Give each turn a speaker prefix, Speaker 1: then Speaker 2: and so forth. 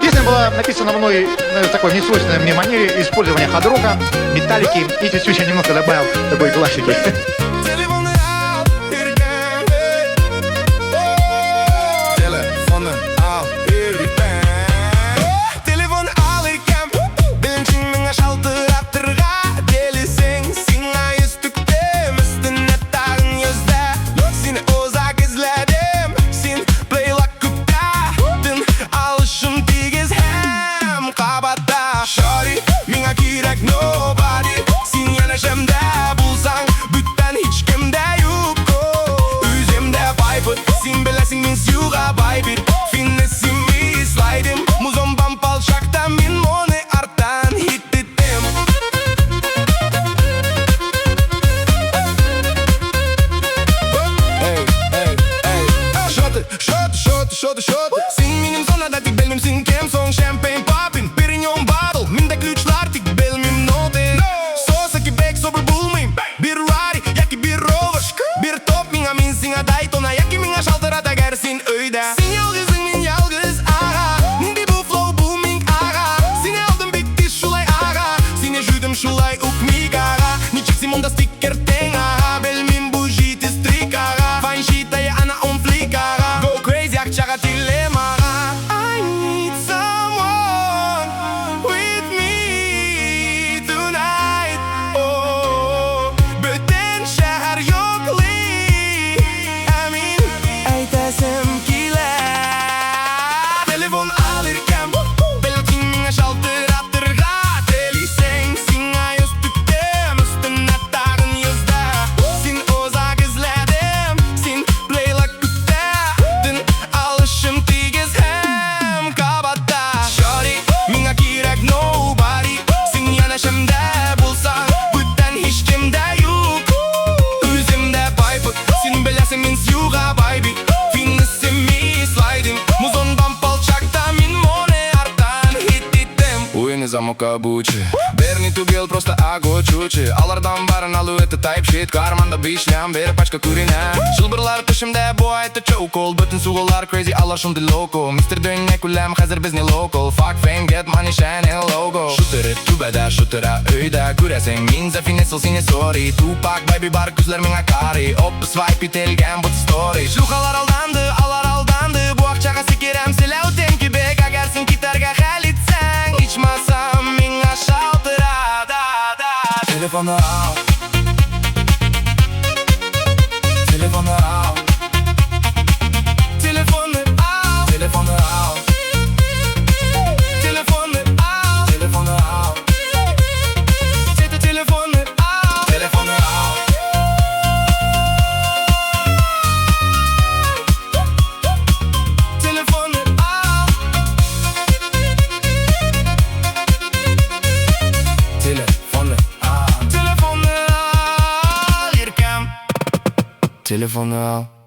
Speaker 1: Песня была написана мной в такой несвойственной мне манере использования хард-рока, металлики, и здесь еще немного добавил такой классики.
Speaker 2: Sing benim sonra da tik belmemsin kem son champagne poppin Perignon bottle Minde ключlar tik belmem note Sosa ki back sober bulmayım Bir Rari ya ki bir Rover Bir top minga min singa Daytona ya ki minga şaltıra da gersin öyle Sin yalgızın min yalgız aga Nindi bu flow booming aga Sine aldım bitti şulay aga Sine jüdüm şulay ukmik aga Niçiksim onda sticker ten aga Belmem bu jit strik aga Fine shit ya ana on flick aga Go crazy jak çaga dilema
Speaker 3: Замока бучи Берни ту гел просто аго чучи Алардан барын алу это type shit Карманда бишлям бері пачка күрине Шылбырлар тышымда bu айты чоукол Бүтін суғылар crazy алар шунды локо Мистер Дөнне күлем қазір бізне local Fuck fame get money shine in logo Шутыры түбәдә шутыра өйдә Күрәсең мин зафине сол сине sorry Tupac baby бар күзлер миңа кари Оппы свайп ителгән бұт story Шлюхалар алданды, алар алданды Бу акчаға секерәм селәу тен кебек Әгәр сен китәргә хәл итсәң Ичмасам миңа шалтыра да Телефоны ал Телефоны ал
Speaker 2: Telefonu al
Speaker 3: Телефоны ал
Speaker 2: Telefonu al
Speaker 3: Телефоны ал
Speaker 2: Telefonu al
Speaker 3: Телефоны ал
Speaker 2: Telefonu al
Speaker 3: Телефоны ал
Speaker 2: Telefonu al Yerkem
Speaker 3: Телефоны ал